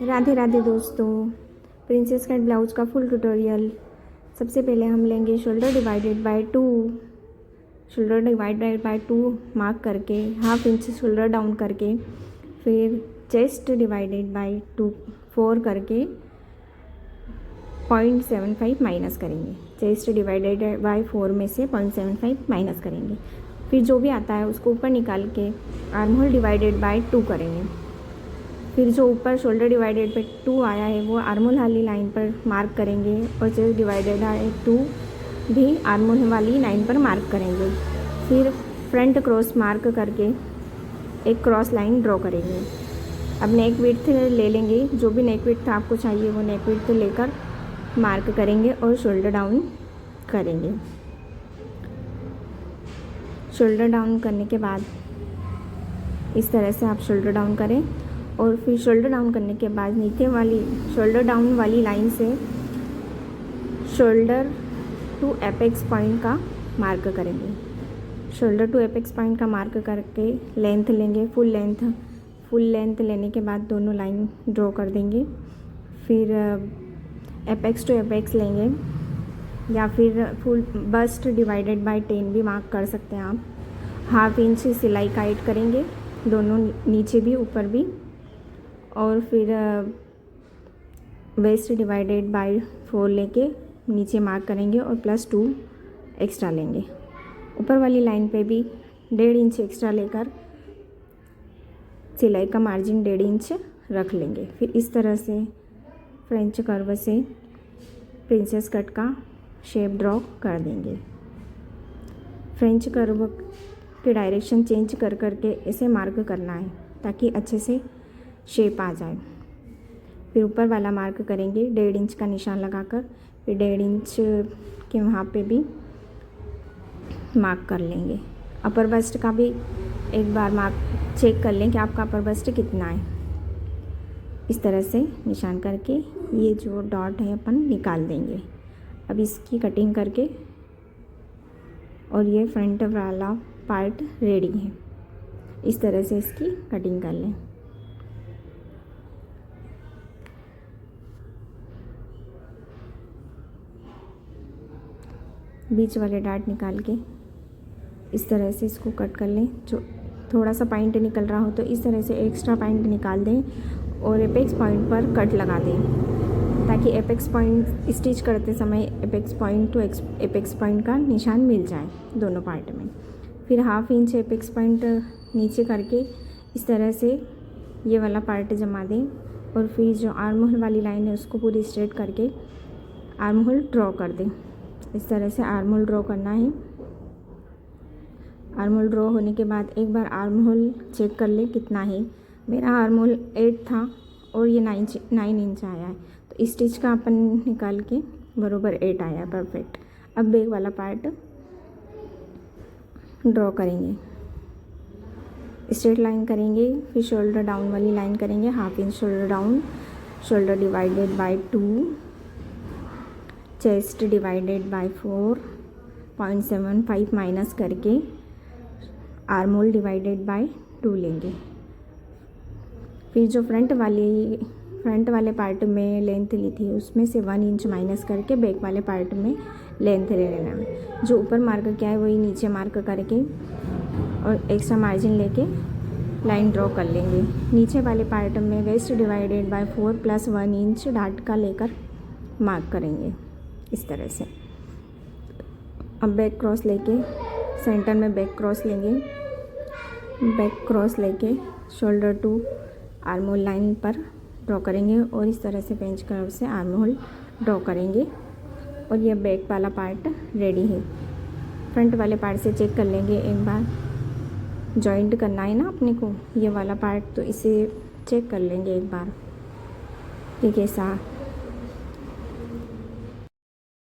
राधे राधे दोस्तों, princess cut blouse का full tutorial. सबसे पहले हम लेंगे shoulder divided by 2, shoulder divided by 2 mark करके हाफ इंच शोल्डर डाउन करके, फिर चेस्ट डिवाइडेड बाय 2 4 करके 0.75 माइनस करेंगे। चेस्ट डिवाइडेड बाय 4 में से 0.75 माइनस करेंगे। फिर जो भी आता है उसको ऊपर निकाल के आर्म होल डिवाइडेड बाय 2 करेंगे। फिर जो ऊपर शोल्डर डिवाइडेड पे 2 आया है वो आर्मोल वाली लाइन पर मार्क करेंगे और चेस्ट डिवाइडेड बाय 2 भी आर्मोल वाली लाइन पर मार्क करेंगे। फिर फ्रंट क्रॉस मार्क करके एक क्रॉस लाइन ड्रॉ करेंगे। अब नेक विड्थ ले लेंगे, जो भी नेक विड्थ आपको चाहिए वो नेक विड्थ लेकर मार्क करेंगे और शोल्डर डाउन करेंगे। शोल्डर डाउन करने के बाद इस तरह से आप शोल्डर डाउन करें और फिर शोल्डर डाउन करने के बाद नीचे वाली शोल्डर डाउन वाली लाइन से शोल्डर टू एपेक्स पॉइंट का मार्क करेंगे। शोल्डर टू एपेक्स पॉइंट का मार्क करके लेंथ लेंगे, फुल लेंथ लेने के बाद दोनों लाइन ड्रॉ कर देंगे। फिर एपेक्स टू एपेक्स लेंगे या फिर फुल बस्ट डिवाइडेड बाय 10 भी मार्क कर सकते हैं आप। हाफ इंच सिलाई काइट करेंगे, दोनों नीचे भी ऊपर भी, और फिर वेस्ट डिवाइडेड बाय 4 लेके नीचे मार्क करेंगे और +2 एक्स्ट्रा लेंगे। ऊपर वाली लाइन पे भी 1.5 इंच एक्स्ट्रा लेकर सिलाई का मार्जिन 1.5 इंच रख लेंगे। फिर इस तरह से फ्रेंच कर्व से प्रिंसेस कट का शेप ड्रॉ कर देंगे। फ्रेंच कर्व की डायरेक्शन चेंज कर करके इसे मार्क करना है ताकि अच्छे से शेप आ जाए। फिर ऊपर वाला मार्क करेंगे 1.5 इंच का निशान लगाकर, फिर 1.5 इंच के वहाँ पे भी मार्क कर लेंगे। अपर बस्ट का भी एक बार मार्क चेक कर लें कि आपका अपर बस्ट कितना है। इस तरह से निशान करके ये जो डॉट है अपन निकाल देंगे। अब इसकी कटिंग करके और ये फ्रंट वाला पार्ट रेडी है। इस तरह से इसकी कटिंग कर लें। बीच वाले डार्ट निकाल के इस तरह से इसको कट कर लें। जो थोड़ा सा पॉइंट निकल रहा हो तो इस तरह से एक्स्ट्रा पॉइंट निकाल दें और एपेक्स पॉइंट पर कट लगा दें ताकि एपेक्स पॉइंट स्टिच करते समय apex point two apex point का निशान मिल जाए दोनों पार्ट में। फिर हाफ इंच एपेक्स पॉइंट नीचे करके इस तरह से ये वाला पार्ट जमा दें और फिर जो आर्म होल वाली लाइन है उसको पूरी स्ट्रेट करके आर्म होल ड्रॉ कर दें। इस तरह से आर्म होल ड्रॉ करना है। आर्म होल ड्रॉ होने के बाद एक बार आर्म होल चेक कर लें कितना है। मेरा आर्म होल 8 था और ये 9 इंच आया है, तो स्टिच का अपन निकाल के बरोबर 8 आया, परफेक्ट। अब बैक वाला पार्ट ड्रॉ करेंगे, स्ट्रेट लाइन करेंगे, फिर शोल्डर डाउन वाली लाइन करेंगे, half inch shoulder down, shoulder divided by 2, chest divided by 4, 0.75 minus करके आर्म होल डिवाइडेड बाय 2 लेंगे। फिर जो फ्रंट वाले पार्ट में लेंथ ली थी उसमें से 1 इंच माइनस करके बैक वाले पार्ट में लेंथ ले लेना है। जो ऊपर मार्क किया है वही नीचे मार्क करके और एक्स्ट्रा मार्जिन लेके लाइन ड्रॉ कर लेंगे। नीचे वाले पार्ट में waist divided by 4 + 1 inch dart का लेकर मार्क करेंगे इस तरह से। अब बैक क्रॉस लेके सेंटर में बैक क्रॉस लेंगे, बैक क्रॉस लेके shoulder to armhole line पर ड्रॉ करेंगे और इस तरह से पेंच कर्व से आर्म होल ड्रॉ करेंगे और ये बैक वाला पार्ट रेडी है। फ्रंट वाले पार्ट से चेक कर लेंगे एक बार, जॉइंट करना है ना अपने को ये वाला पार्ट, तो इसे चेक कर लेंगे एक बार कि कैसा।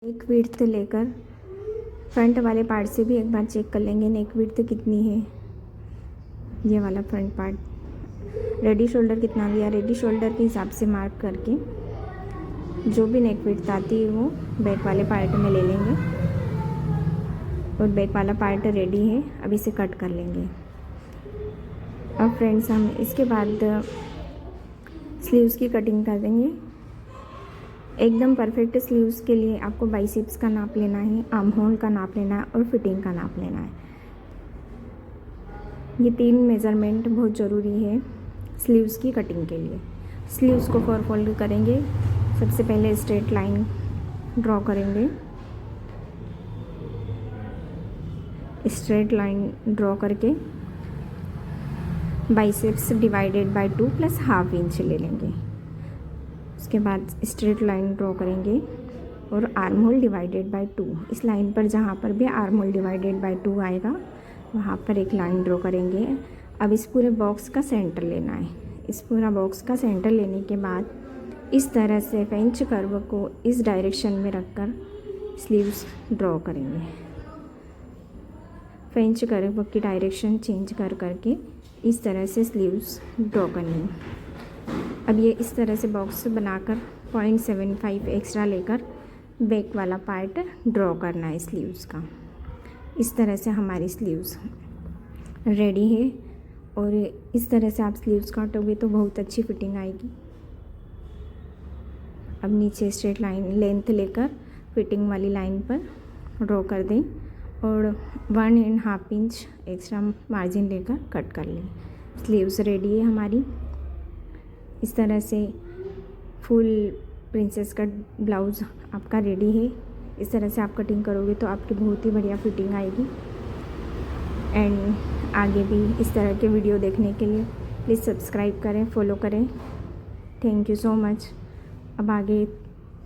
नेक विड्थ लेकर फ्रंट वाले पार्ट से भी एक बार चेक कर लेंगे नेक विड्थ कितनी है। ये वाला फ्रंट पार्ट रेडी शोल्डर कितना लिया, रेडी शोल्डर के हिसाब से मार्क करके जो भी नेक विड्थ आती है वो बैक वाले पार्ट में ले लेंगे और बैक वाला पार्ट रेडी है। अब इसे कट कर लेंगे। अब फ्रेंड्स हम इसके बाद स्लीव्स की कटिंग कर देंगे। एकदम परफेक्ट स्लीव्स के लिए आपको बाइसेप्स का नाप लेना है, आर्म होल का नाप लेना है और फिटिंग का नाप लेना है। ये 3 मेज़रमेंट बहुत ज़रूरी है स्लीव्स की कटिंग के लिए। स्लीव्स को 4 फोल्ड करेंगे। सबसे पहले स्ट्रेट लाइन ड्रॉ करेंगे। स्ट्रेट लाइन ड्रॉ करके biceps divided by 2 plus half inch ले लेंगे। उसके बाद स्ट्रेट लाइन ड्रॉ करेंगे और आर्म होल डिवाइडेड बाय 2। इस लाइन पर जहाँ पर भी आर्म होल डिवाइडेड बाय 2 आएगा वहाँ पर एक लाइन ड्रॉ करेंगे। अब इस पूरे बॉक्स का सेंटर लेना है। इस पूरा बॉक्स का सेंटर लेने के बाद इस तरह से फ्रेंच कर्व को इस डायरेक्शन में रखकर स्लीव्स ड्रॉ करेंगे। फ्रेंच कर्व की डायरेक्शन चेंज कर करके इस तरह से स्लीव्स ड्रॉ करनी है। अब ये इस तरह से बॉक्स बनाकर 0.75 एक्स्ट्रा लेकर बैक वाला पार्ट ड्रॉ करना है स्लीव्स का। इस तरह से हमारी स्लीव्स रेडी है और इस तरह से आप स्लीव्स काटोगे तो बहुत अच्छी फिटिंग आएगी। अब नीचे स्ट्रेट लाइन लेंथ लेकर फिटिंग वाली लाइन पर ड्रॉ कर दें और 1.5 इंच एक्स्ट्रा मार्जिन लेकर कट कर लें। स्लीव्स रेडी है हमारी। इस तरह से फुल प्रिंसेस कट ब्लाउज़ आपका रेडी है। इस तरह से आप कटिंग करोगे तो आपकी बहुत ही बढ़िया फिटिंग आएगी। एंड आगे भी इस तरह के वीडियो देखने के लिए प्लीज़ सब्सक्राइब करें, फॉलो करें। Thank you so much. अब आगे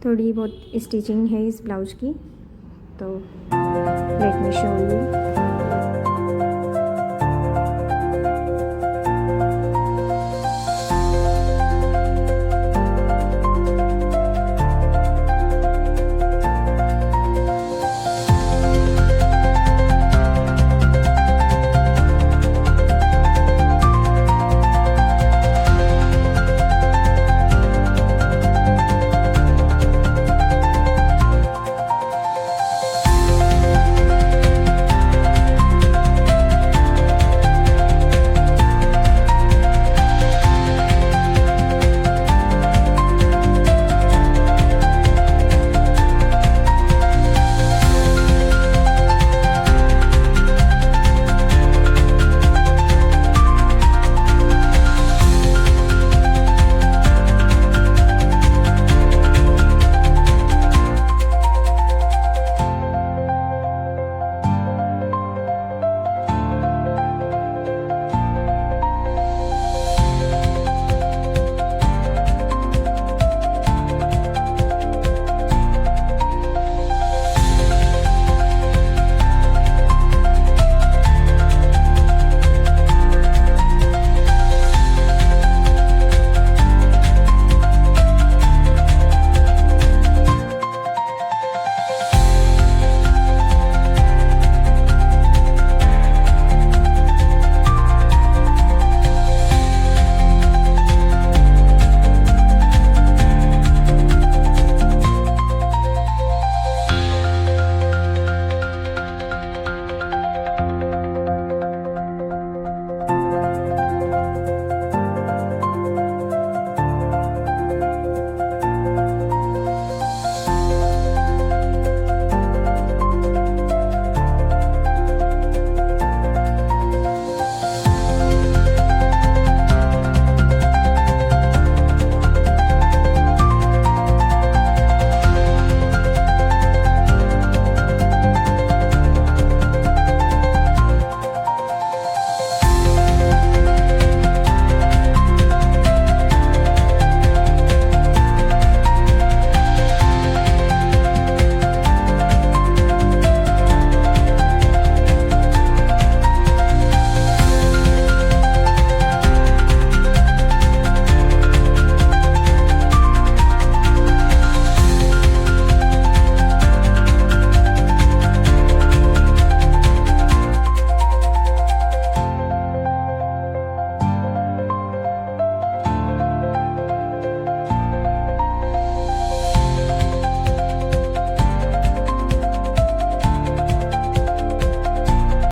थोड़ी बहुत स्टिचिंग है इस ब्लाउज़ की, तो लेट मी शो यू।